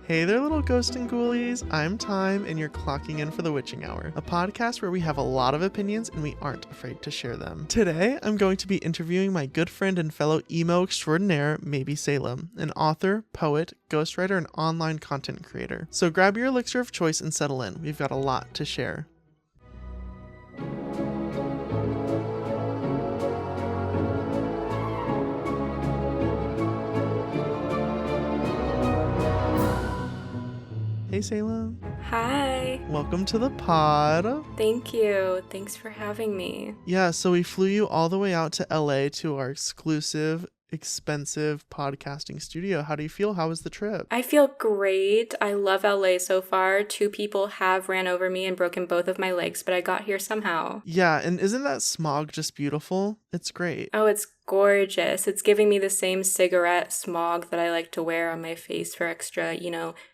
Hey there, little ghost and ghoulies. I'm Time, and you're clocking in for The Witching Hour, a podcast where we have a lot of opinions and we aren't afraid to share them. Today, I'm going to be interviewing my good friend and fellow emo extraordinaire, Maybe Salem, an author, poet, ghostwriter, and online content creator. So grab your elixir of choice and settle in. We've got a lot to share. Hey Salem. Hi. Welcome to the pod. Thank you. Thanks for having me. Yeah, so we flew you all the way out to LA to our exclusive, expensive podcasting studio. How do you feel? How was the trip? I feel great. I love LA so far. 2 people have ran over me and broken both of my legs, but I got here somehow. Yeah, and isn't that smog just beautiful? It's great. Oh, it's gorgeous. It's giving me the same cigarette smog that I like to wear on my face for extra,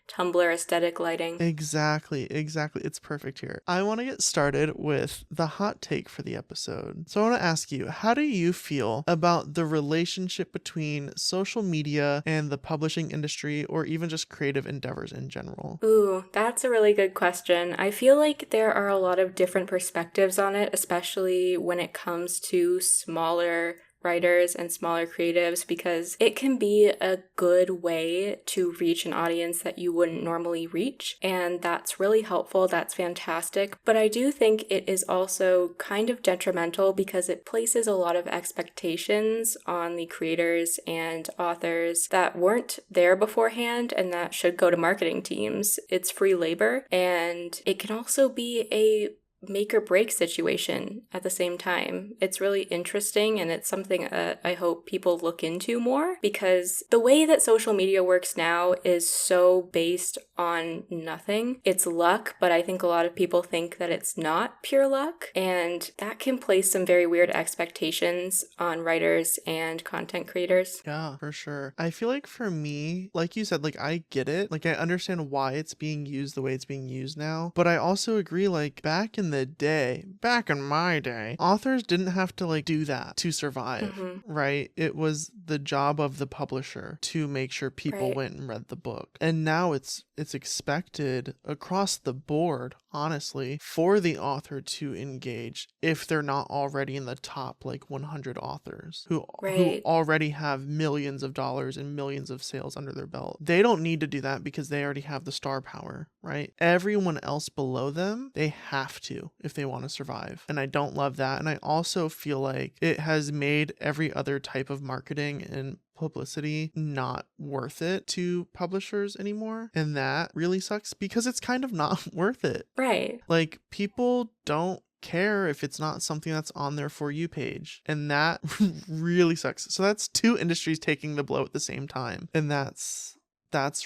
Tumblr aesthetic lighting. Exactly. It's perfect here. I want to get started with the hot take for the episode. So I want to ask you, how do you feel about the relationship between social media and the publishing industry, or even just creative endeavors in general? Ooh, that's a really good question. I feel like there are a lot of different perspectives on it, especially when it comes to smaller writers and smaller creatives, because it can be a good way to reach an audience that you wouldn't normally reach, and that's really helpful. That's fantastic. But I do think it is also kind of detrimental because it places a lot of expectations on the creators and authors that weren't there beforehand and that should go to marketing teams. It's free labor, and it can also be a make or break situation at the same time. It's really interesting, and it's something I hope people look into more, because the way that social media works now is so based on nothing. It's luck, but I think a lot of people think that it's not pure luck, and that can place some very weird expectations on writers and content creators. Yeah, for sure. I feel like for me, like you said, like I get it. Like I understand why it's being used the way it's being used now, but I also agree, like back in my day, authors didn't have to like do that to survive, right? It was the job of the publisher to make sure people went and read the book. And now it's expected across the board, honestly, for the author to engage if they're not already in the top like 100 authors who already have millions of dollars and millions of sales under their belt. They don't need to do that because they already have the star power, right? Everyone else below them, they have to if they want to survive. And I don't love that. And I also feel like it has made every other type of marketing and publicity not worth it to publishers anymore. And that really sucks because it's kind of not worth it. Right. Like people don't care if it's not something that's on their For You page. And that really sucks. So that's 2 industries taking the blow at the same time. And that's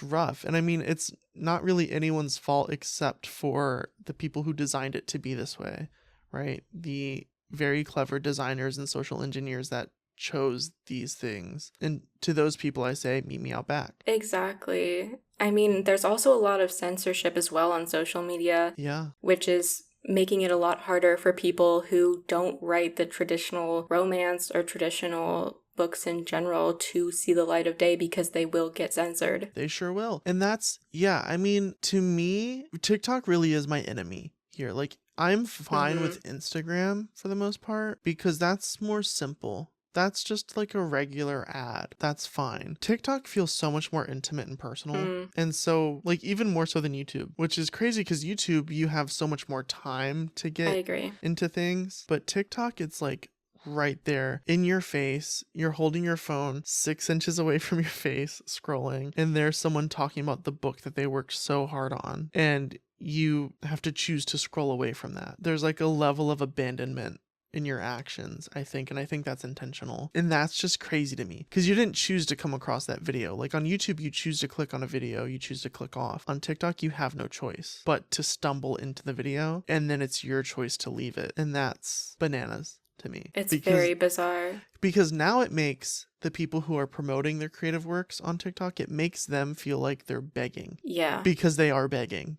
rough. And I mean, it's not really anyone's fault except for the people who designed it to be this way, right? The very clever designers and social engineers that chose these things. And to those people, I say, meet me out back. Exactly. I mean, there's also a lot of censorship as well on social media. Yeah. Which is making it a lot harder for people who don't write the traditional romance or traditional books in general to see the light of day, because they will get censored. They sure will. And I mean, to me, TikTok really is my enemy here. Like, I'm fine with Instagram for the most part because that's more simple. That's just like a regular ad. That's fine. TikTok feels so much more intimate and personal. And so, like, even more so than YouTube, which is crazy because YouTube, you have so much more time to get into things. But TikTok, it's like right there in your face. You're holding your phone 6 inches away from your face, scrolling, and there's someone talking about the book that they worked so hard on. And you have to choose to scroll away from that. There's like a level of abandonment in your actions, I think, and I think that's intentional. And that's just crazy to me because you didn't choose to come across that video. Like on YouTube, you choose to click on a video, you choose to click off. On TikTok, you have no choice but to stumble into the video, and then it's your choice to leave it. And that's bananas to me. It's very bizarre. Because now it makes the people who are promoting their creative works on TikTok, it makes them feel like they're begging. Yeah. Because they are begging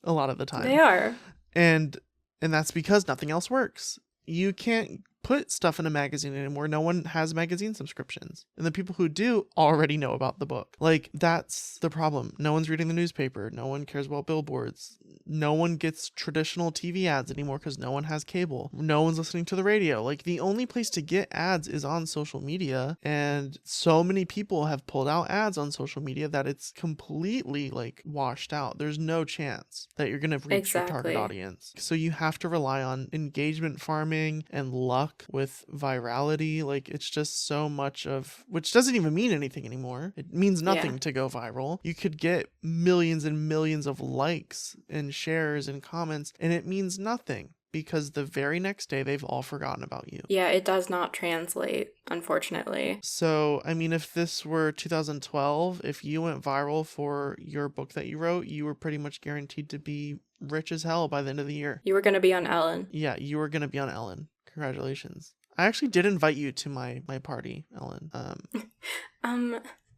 a lot of the time. They are. And that's because nothing else works. You can't put stuff in a magazine anymore. No one has magazine subscriptions. And the people who do already know about the book. Like, that's the problem. No one's reading the newspaper. No one cares about billboards. No one gets traditional TV ads anymore because no one has cable. No one's listening to the radio. Like, the only place to get ads is on social media. And so many people have pulled out ads on social media that it's completely like washed out. There's no chance that you're going to reach your target Exactly. audience. So you have to rely on engagement farming and luck with virality. Like, it's just so much of, which doesn't even mean anything anymore. It means nothing Yeah. to go viral. You could get millions and millions of likes and shares and comments, and it means nothing because the very next day they've all forgotten about you. Yeah, it does not translate, unfortunately. So, I mean, if this were 2012, if you went viral for your book that you wrote, you were pretty much guaranteed to be rich as hell by the end of the year. You were going to be on Ellen. Yeah, you were going to be on Ellen. Congratulations. I actually did invite you to my party, Ellen.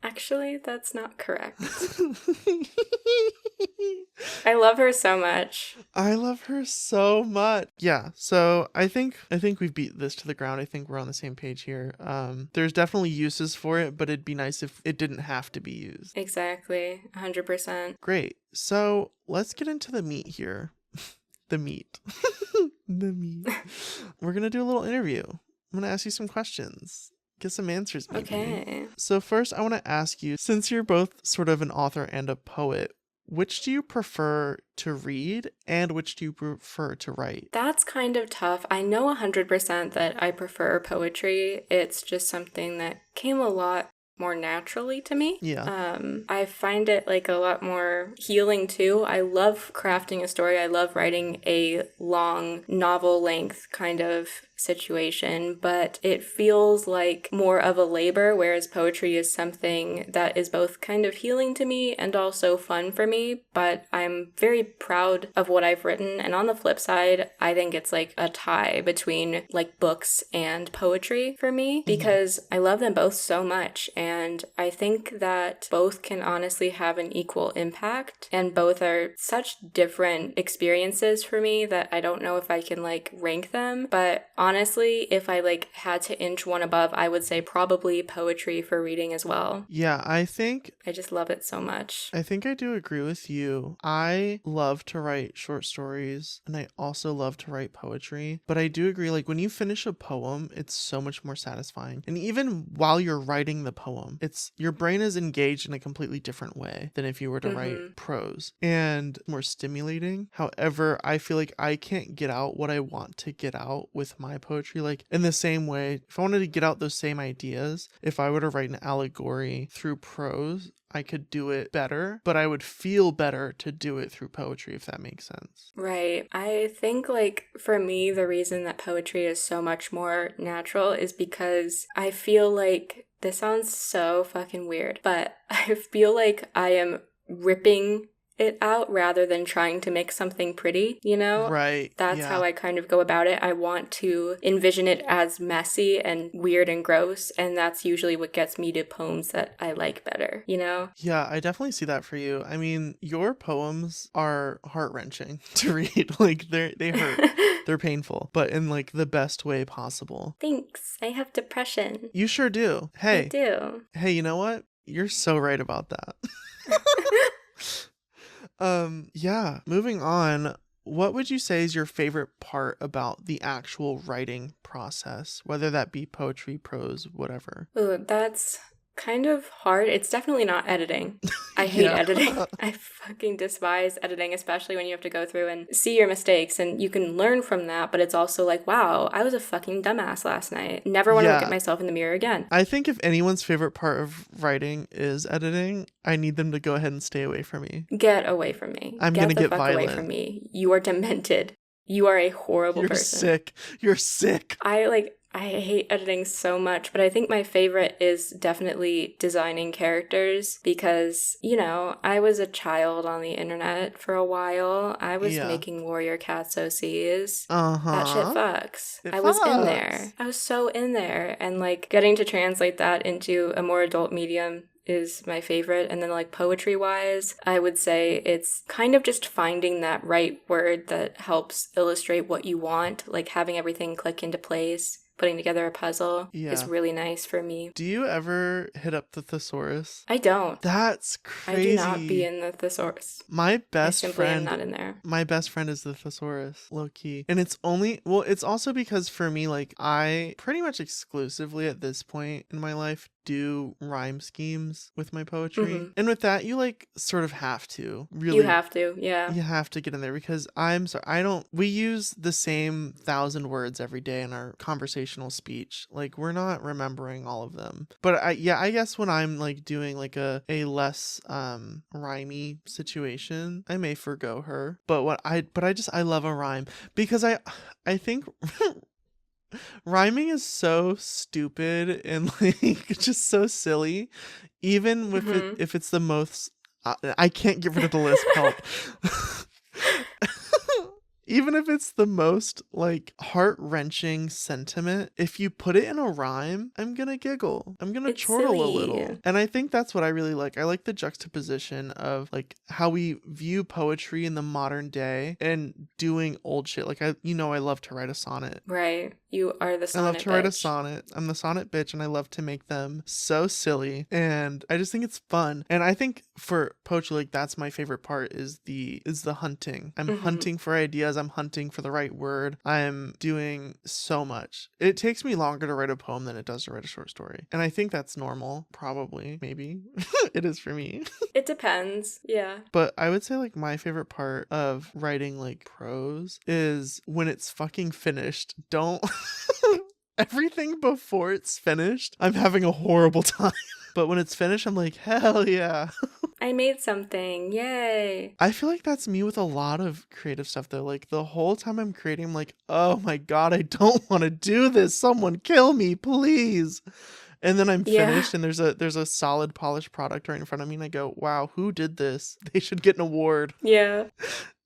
Actually, that's not correct. I love her so much. I love her so much. Yeah, so I think we've beat this to the ground. I think we're on the same page here. There's definitely uses for it, but it'd be nice if it didn't have to be used. Exactly. 100%. Great. So let's get into the meat here. The meat. The meat. We're going to do a little interview. I'm going to ask you some questions. Get some answers, maybe. Okay. So first, I want to ask you, since you're both sort of an author and a poet, which do you prefer to read and which do you prefer to write? That's kind of tough. I know 100% that I prefer poetry. It's just something that came a lot more naturally to me. Yeah. I find it like a lot more healing too. I love crafting a story. I love writing a long novel length kind of situation, but it feels like more of a labor, whereas poetry is something that is both kind of healing to me and also fun for me. But I'm very proud of what I've written. And on the flip side, I think it's like a tie between like books and poetry for me because I love them both so much. And I think that both can honestly have an equal impact, and both are such different experiences for me that I don't know if I can like rank them. But honestly, if I like had to inch one above, I would say probably poetry for reading as well. Yeah, I just love it so much. I think I do agree with you. I love to write short stories and I also love to write poetry, but I do agree, like when you finish a poem, it's so much more satisfying. And even while you're writing the poem, it's your brain is engaged in a completely different way than if you were to write prose and more stimulating. However, I feel like I can't get out what I want to get out with my poetry. Like in the same way, if I wanted to get out those same ideas, if I were to write an allegory through prose, I could do it better, but I would feel better to do it through poetry, if that makes sense. Right. I think, like, for me, the reason that poetry is so much more natural is because I feel like, this sounds so fucking weird, but I feel like I am ripping it out rather than trying to make something pretty, you know? Right. That's how I kind of go about it. I want to envision it as messy and weird and gross, and that's usually what gets me to poems that I like better, you know? Yeah, I definitely see that for you. I mean, your poems are heart-wrenching to read. Like they hurt. They're painful, but in like the best way possible. Thanks. I have depression. You sure do. Hey. I do. Hey, you know what? You're so right about that. Yeah, moving on. What would you say is your favorite part about the actual writing process, whether that be poetry, prose, whatever? Ooh, that's kind of hard. It's definitely not editing. I hate editing. I fucking despise editing, especially when you have to go through and see your mistakes, and you can learn from that, but it's also like, wow, I was a fucking dumbass last night. Never want to look at myself in the mirror again. I think if anyone's favorite part of writing is editing, I need them to go ahead and stay away from me. Get away from me. I'm gonna get violent. Away from me. You are demented. You are a horrible person. You're sick. You're sick. I hate editing so much, but I think my favorite is definitely designing characters because, you know, I was a child on the internet for a while. I was making warrior cats OCs. That shit fucks. I was in there. I was so in there. And like getting to translate that into a more adult medium is my favorite. And then like poetry wise, I would say it's kind of just finding that right word that helps illustrate what you want, like having everything click into place. putting together a puzzle is Yeah. really nice for me. Do you ever hit up the thesaurus? I don't. That's I do not be crazy. in the thesaurus. My I best simply am friend not in there. My best friend is the thesaurus, low key. And it's only, well, it's also because for me, like, I pretty much exclusively at this point in my life do rhyme schemes with my poetry. And with that, you like sort of have to really. You have to, yeah. You have to get in there because I'm sorry, we use the same 1,000 words every day in our conversational speech. Like, we're not remembering all of them. But I guess when I'm like doing like a less rhymey situation, I may forgo her. But I love a rhyme because I think rhyming is so stupid and like just so silly, even with it if it's the most. I can't get rid of the lisp. Help. Even if it's the most like heart-wrenching sentiment, if you put it in a rhyme, I'm gonna giggle. I'm gonna chortle a little. And I think that's what I really like. I like the juxtaposition of like how we view poetry in the modern day and doing old shit. Like I love to write a sonnet. Right. You are the sonnet I love to write a bitch. sonnet. I'm the sonnet bitch and I love to make them so silly. And I just think it's fun. And I think for poetry, like that's my favorite part is the hunting. I'm hunting for ideas. I'm hunting for the right word. I'm doing so much. It takes me longer to write a poem than it does to write a short story. And I think that's normal. Probably. Maybe. It is for me. It depends. Yeah. But I would say like my favorite part of writing like prose is when it's fucking finished. Don't everything before it's finished, I'm having a horrible time. But when it's finished, I'm like, hell yeah. I made something. Yay. I feel like that's me with a lot of creative stuff though. Like the whole time I'm creating, I'm like, oh my God, I don't want to do this. Someone kill me, please. And then I'm finished and there's a solid polished product right in front of me and I go, wow, who did this? They should get an award. Yeah.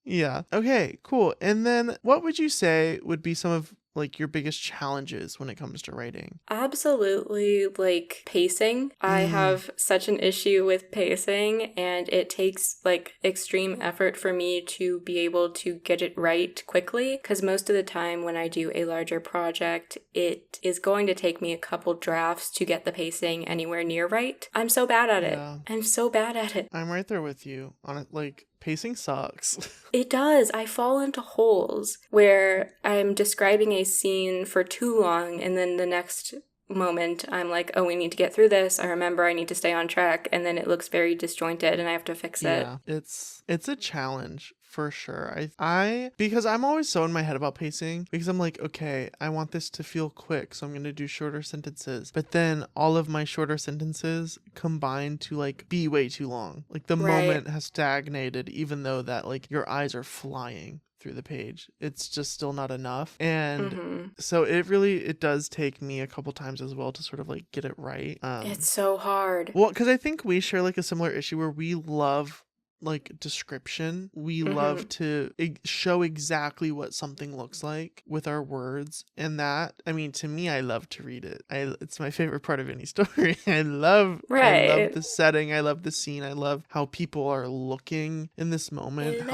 Yeah. Okay, cool. And then what would you say would be some of like your biggest challenges when it comes to writing? Absolutely, like pacing. I have such an issue with pacing, and it takes like extreme effort for me to be able to get it right quickly. Because most of the time, when I do a larger project, it is going to take me a couple drafts to get the pacing anywhere near right. I'm so bad at it. I'm so bad at it. I'm right there with you on it. Like, pacing sucks. It does. I fall into holes where I'm describing a scene for too long and then the next moment I'm like, oh, we need to get through this. I remember I need to stay on track, and then it looks very disjointed and I have to fix it. Yeah, it's a challenge for sure. I because I'm always so in my head about pacing because I'm like, okay, I want this to feel quick, so I'm going to do shorter sentences. But then all of my shorter sentences combine to like be way too long. Like the moment has stagnated even though that like your eyes are flying through the page. It's just still not enough. And so it does take me a couple times as well to sort of like get it right. It's so hard. Well, because I think we share like a similar issue where we love like description. We love to show exactly what something looks like with our words. And that, I mean, to me, I love to read it. It's my favorite part of any story. I love the setting. I love the scene. I love how people are looking in this moment.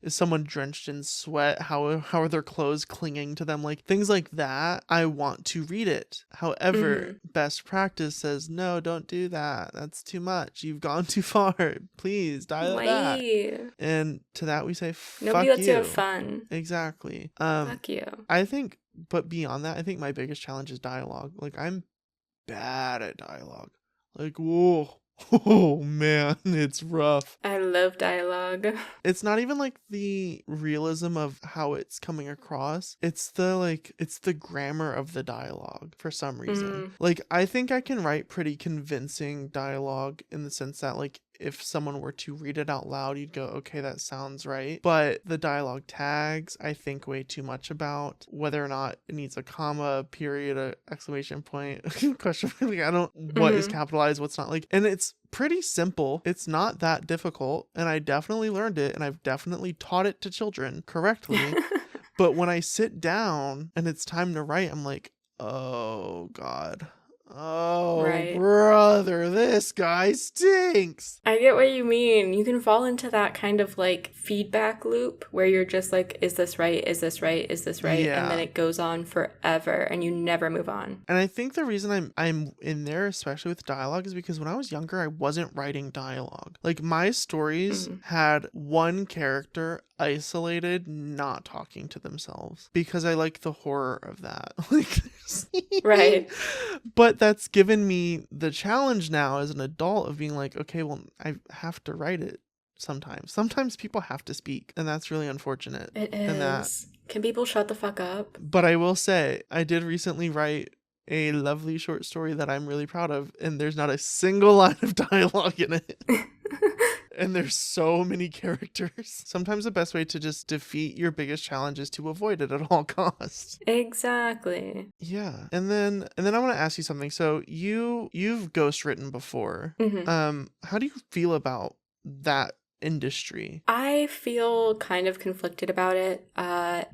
Is someone drenched in sweat? How are their clothes clinging to them? Like things like that. I want to read it. However, best practice says, no, don't do that. That's too much. You've gone too far. Please dial it back. And to that we say, fuck Nobody lets you have fun. Exactly. Fuck you. I think, but beyond that, I think my biggest challenge is dialogue. Like I'm bad at dialogue. Like, whoa. Oh man, it's rough. I love dialogue. It's not even like the realism of how it's coming across. It's the grammar of the dialogue for some reason. Like I think I can write pretty convincing dialogue in the sense that like if someone were to read it out loud, you'd go, okay, that sounds right. But the dialogue tags, I think way too much about whether or not it needs a comma, a period, a exclamation point, question mark. Like, I don't, what is capitalized, what's not, like, and it's pretty simple. It's not that difficult. And I definitely learned it and I've definitely taught it to children correctly. But when I sit down and it's time to write, I'm like, oh God. Oh, Right. brother, this guy stinks. I get what you mean. You can fall into that kind of like feedback loop where you're just like, is this right? Is this right? Is this right? And then Yeah. it goes on forever and you never move on. And I think the reason I'm in there, especially with dialogue, is because when I was younger, I wasn't writing dialogue. Like my stories Mm. had one character isolated, not talking to themselves, because I like the horror of that. Like, Right. but that's given me the challenge now as an adult of being like, okay, well, I have to write it sometimes. Sometimes people have to speak, and that's really unfortunate. It And that, is. Can people shut the fuck up? but I will say, I did recently write a lovely short story that I'm really proud of, and there's not a single line of dialogue in it. And there's so many characters. Sometimes the best way to just defeat your biggest challenge is to avoid it at all costs. Exactly. Yeah. And then I want to ask you something. So you've ghostwritten before. Hmm. How do you feel about that industry? I feel kind of conflicted about it.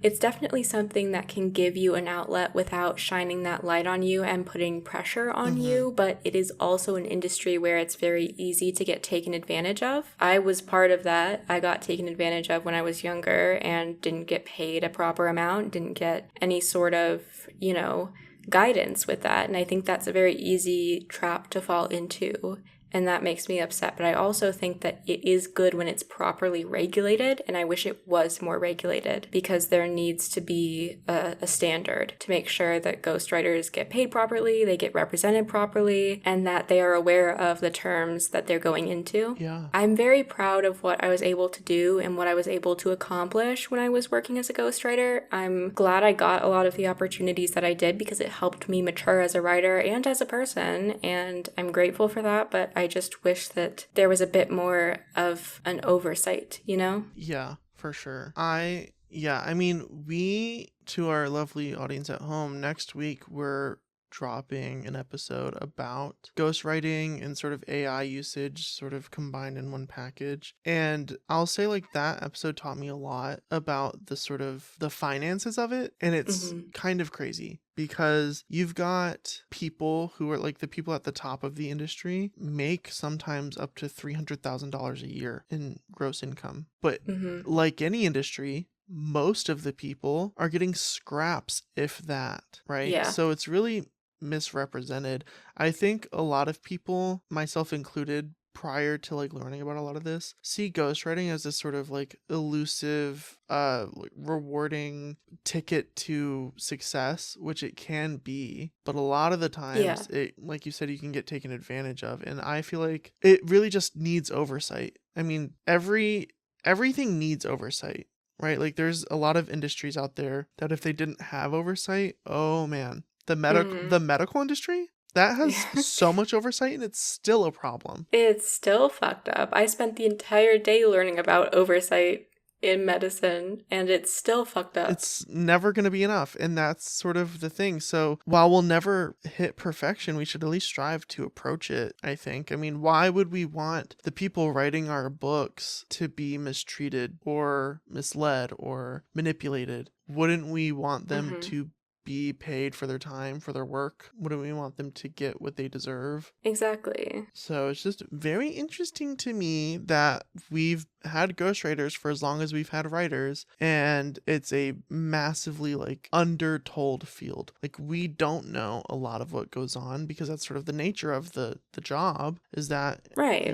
It's definitely something that can give you an outlet without shining that light on you and putting pressure on you, but it is also an industry where it's very easy to get taken advantage of. I was part of that. I got taken advantage of when I was younger and didn't get paid a proper amount, didn't get any sort of, guidance with that. And I think that's a very easy trap to fall into. And that makes me upset. But I also think that it is good when it's properly regulated, and I wish it was more regulated because there needs to be a standard to make sure that ghostwriters get paid properly, they get represented properly, and that they are aware of the terms that they're going into. Yeah. I'm very proud of what I was able to do and what I was able to accomplish when I was working as a ghostwriter. I'm glad I got a lot of the opportunities that I did because it helped me mature as a writer and as a person, and I'm grateful for that, but I just wish that there was a bit more of an oversight, Yeah, for sure. I mean, we, to our lovely audience at home, next week we're dropping an episode about ghostwriting and sort of AI usage sort of combined in one package. And I'll say like that episode taught me a lot about the sort of the finances of it. And it's kind of crazy because you've got people who are like the people at the top of the industry make sometimes up to $300,000 a year in gross income. But like any industry, most of the people are getting scraps, if that, right? Yeah. So it's really misrepresented. I think a lot of people, myself included, prior to like learning about a lot of this, see ghostwriting as this sort of like elusive, like rewarding ticket to success, which it can be, but a lot of the times it, like you said, you can get taken advantage of, and I feel like it really just needs oversight. I mean, everything needs oversight, right? Like there's a lot of industries out there that if they didn't have oversight, oh man, the medical industry that has so much oversight and it's still a problem. It's still fucked up. I spent the entire day learning about oversight in medicine and it's still fucked up. It's never going to be enough, and that's sort of the thing. So while we'll never hit perfection, we should at least strive to approach it, I think. I mean, why would we want the people writing our books to be mistreated or misled or manipulated? Wouldn't we want them to be paid for their time, for their work? Wouldn't we want them to get what they deserve? Exactly. So it's just very interesting to me that we've had ghostwriters for as long as we've had writers, and it's a massively like undertold field. Like we don't know a lot of what goes on because that's sort of the nature of the job, is that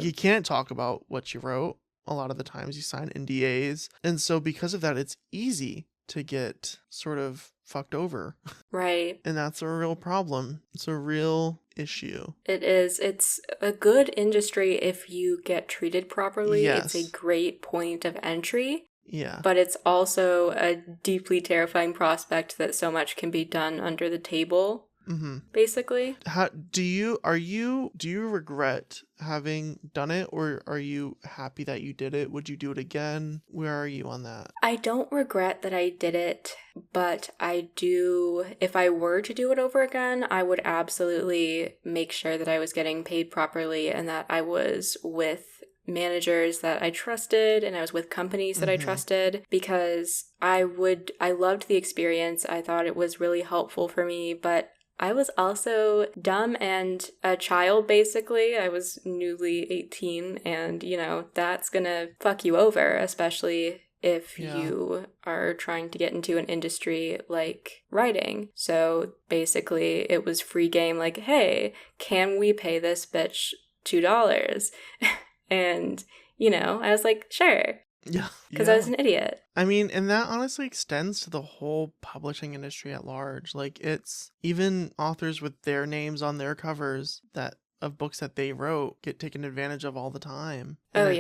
you can't talk about what you wrote. A lot of the times you sign NDAs, and so because of that, it's easy to get sort of fucked over. Right. And that's a real problem. It's a real issue. It is. It's a good industry if you get treated properly. Yes. It's a great point of entry. Yeah. But it's also a deeply terrifying prospect that so much can be done under the table. Basically. Do you regret having done it, or are you happy that you did it? Would you do it again? Where are you on that? I don't regret that I did it, but I do, if I were to do it over again, I would absolutely make sure that I was getting paid properly and that I was with managers that I trusted and I was with companies that I trusted, because I loved the experience. I thought it was really helpful for me, but I was also dumb and a child, basically. I was newly 18, and, that's gonna fuck you over, especially if you are trying to get into an industry like writing. So basically, it was free game, like, hey, can we pay this bitch $2? And, I was like, sure. Yeah. Because I was an idiot. I mean, and that honestly extends to the whole publishing industry at large. Like, it's even authors with their names on their covers that of books that they wrote get taken advantage of all the time. And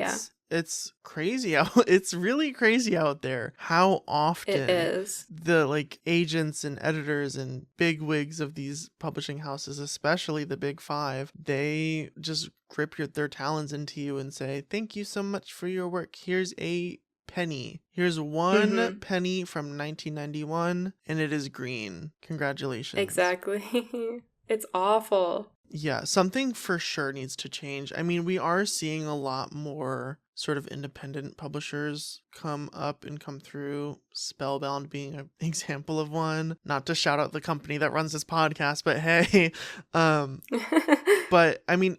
it's crazy it's really crazy out there how often it is. The like agents and editors and big wigs of these publishing houses, especially the big five, they just grip their talons into you and say, thank you so much for your work. Here's a penny. Here's one penny from 1991 and it is green. Congratulations. Exactly. It's awful. Yeah, something for sure needs to change. I mean, we are seeing a lot more sort of independent publishers come up and come through, Spellbound being an example of one. Not to shout out the company that runs this podcast, but hey. But I mean,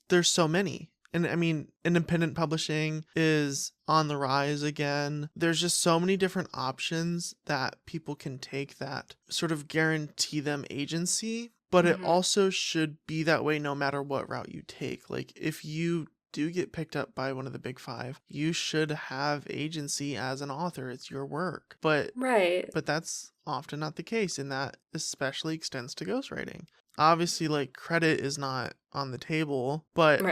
there's so many. And I mean, independent publishing is on the rise again. There's just so many different options that people can take that sort of guarantee them agency. But it also should be that way no matter what route you take. Like, if you do get picked up by one of the big five, you should have agency as an author. It's your work. But that's often not the case, and that especially extends to ghostwriting. Obviously, like, credit is not on the table, but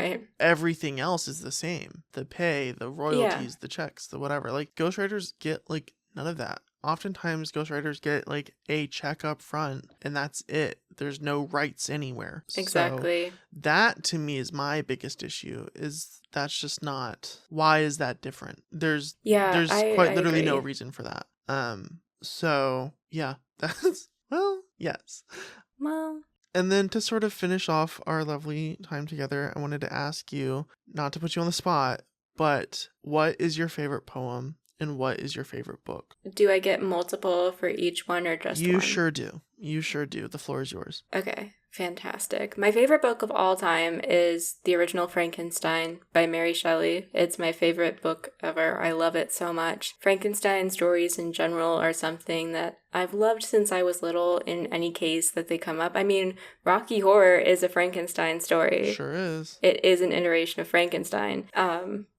everything else is the same. The pay, the royalties, the checks, the whatever. Like, ghostwriters get, like, none of that. Oftentimes, ghostwriters get, like, a check up front, and that's it. There's no rights anywhere. Exactly. So that, to me, is my biggest issue, is that's just not... Why is that different? There's quite literally no reason for that. So, yeah, that's... Well, yes. Well... And then to sort of finish off our lovely time together, I wanted to ask you, not to put you on the spot, but what is your favorite poem and what is your favorite book? Do I get multiple for each one or just one? You sure do. You sure do. The floor is yours. Okay. Fantastic. My favorite book of all time is The Original Frankenstein by Mary Shelley. It's my favorite book ever. I love it so much. Frankenstein stories in general are something that I've loved since I was little in any case that they come up. I mean, Rocky Horror is a Frankenstein story. Sure is. It is an iteration of Frankenstein.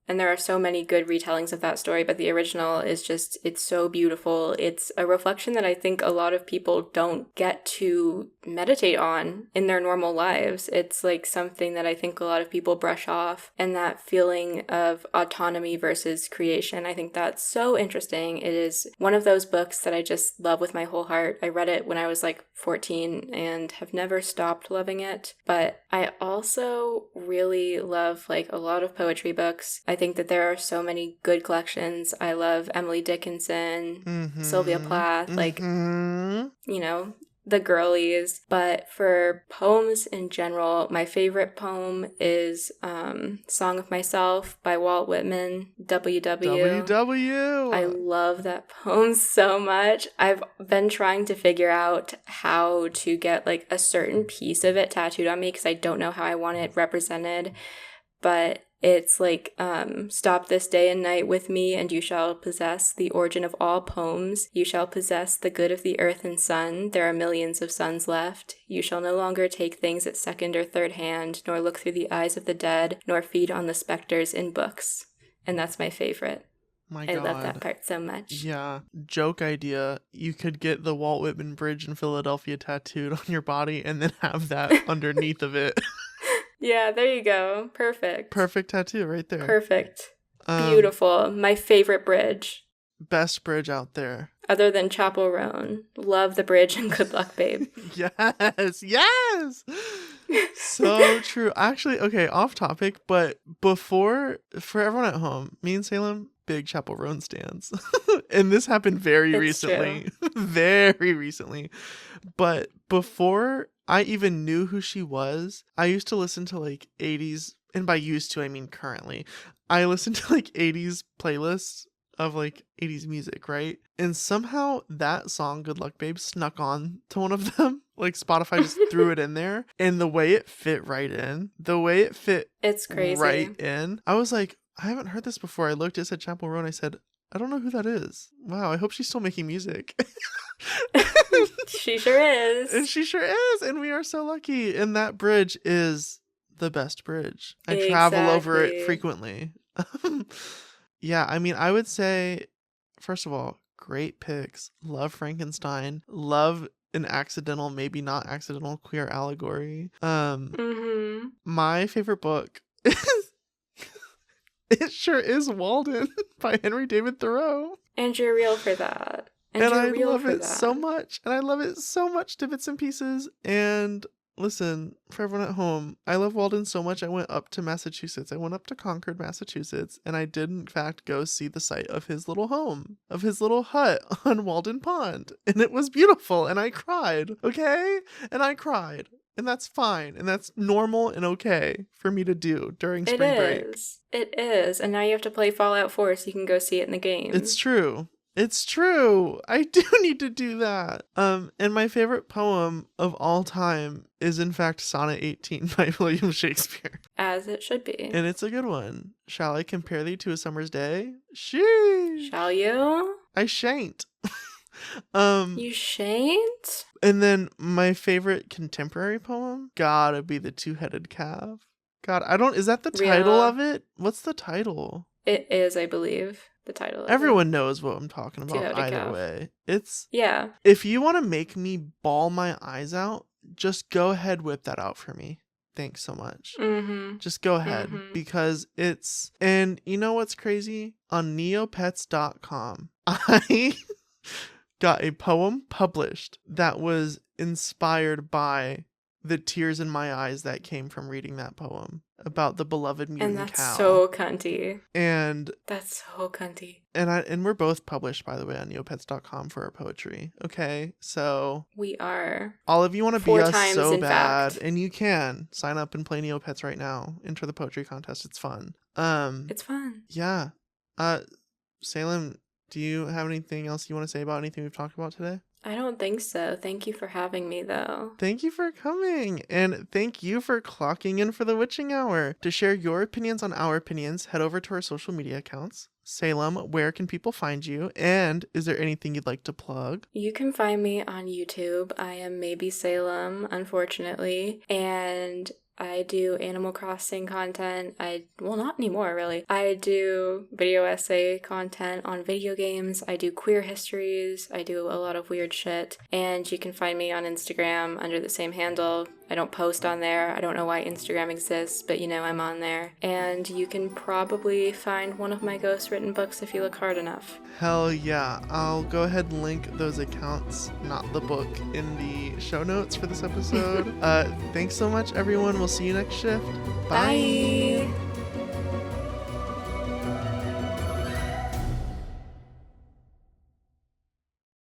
And there are so many good retellings of that story, but the original is just, it's so beautiful. It's a reflection that I think a lot of people don't get to meditate on in their normal lives. It's like something that I think a lot of people brush off, and that feeling of autonomy versus creation. I think that's so interesting. It is one of those books that I just love with my whole heart. I read it when I was like 14 and have never stopped loving it. But I also really love like a lot of poetry books. I think that there are so many good collections. I love Emily Dickinson, Sylvia Plath, like, you know, the girlies. But for poems in general, my favorite poem is Song of Myself by Walt Whitman, WW. I love that poem so much. I've been trying to figure out how to get like a certain piece of it tattooed on me because I don't know how I want it represented. But it's like, stop this day and night with me, and you shall possess the origin of all poems. You shall possess the good of the earth and sun. There are millions of suns left. You shall no longer take things at second or third hand, nor look through the eyes of the dead, nor feed on the specters in books. And that's my favorite. My God. I love that part so much. Yeah. Joke idea. You could get the Walt Whitman Bridge in Philadelphia tattooed on your body and then have that underneath of it. Yeah, there you go. Perfect. Perfect tattoo right there. Perfect. Beautiful. My favorite bridge. Best bridge out there. Other than Chapel Roan. Love the bridge and good luck, babe. Yes. Yes. So true. Actually, okay, off topic, but for everyone at home, me and Salem, big Chapel Roan stands. And this happened very recently. Very recently. But before I even knew who she was, I used to listen to like 80s, and by used to I mean currently. I listened to like 80s playlists of like 80s music, right? And somehow that song, Good Luck Babe, snuck on to one of them. Like Spotify just threw it in there. And the way it fit right in, It's crazy. right in, I was like, I haven't heard this before. I looked, it said Chapel Roan. I said, I don't know who that is. Wow, I hope she's still making music. She sure is. And she sure is. And we are so lucky. And that bridge is the best bridge. I travel over it Exactly. frequently. Yeah, I mean, I would say, first of all, great picks. Love Frankenstein. Love an accidental, maybe not accidental queer allegory. My favorite book is It Sure Is Walden by Henry David Thoreau. And you're real for that. And I love it so much. And I love it so much to bits and pieces. And listen, for everyone at home, I love Walden so much I went up to Massachusetts. I went up to Concord, Massachusetts, and I did in fact go see the site of his little home, of his little hut on Walden Pond. And it was beautiful. And I cried, okay? And I cried. And that's fine. And that's normal and okay for me to do during spring break. It is. And now you have to play Fallout 4 so you can go see it in the game. It's true. It's true. I do need to do that. And my favorite poem of all time is in fact Sonnet 18 by William Shakespeare. As it should be. And it's a good one. Shall I compare thee to a summer's day? Sheesh. Shall you? I shan't. You shan't? And then my favorite contemporary poem, gotta be The Two-Headed Calf. God, is that the title of it? What's the title? It is, I believe, the title of Everyone knows what I'm talking about either calf. way. Yeah. If you want to make me bawl my eyes out, just go ahead, whip that out for me. Thanks so much. Just go ahead because and you know what's crazy? On neopets.com, I got a poem published that was inspired by the tears in my eyes that came from reading that poem about the beloved mutant cow. And that's so cunty. And that's so cunty. And we're both published, by the way, on neopets.com for our poetry. Okay, so we are. All of you want to be us so bad, fact. And you can sign up and play Neopets right now. Enter the poetry contest. It's fun. It's fun. Yeah. Salem, do you have anything else you want to say about anything we've talked about today? I don't think so. Thank you for having me, though. Thank you for coming. And thank you for clocking in for the Witching Hour. To share your opinions on our opinions, head over to our social media accounts. Salem, where can people find you? And is there anything you'd like to plug? You can find me on YouTube. I am Maybe Salem, unfortunately. And I do Animal Crossing content. Well, not anymore, really. I do video essay content on video games. I do queer histories. I do a lot of weird shit. And you can find me on Instagram under the same handle. I don't post on there. I don't know why Instagram exists, but I'm on there. And you can probably find one of my ghostwritten books if you look hard enough. Hell yeah. I'll go ahead and link those accounts, not the book, in the show notes for this episode. Thanks so much, everyone. We'll see you next shift. Bye. Bye.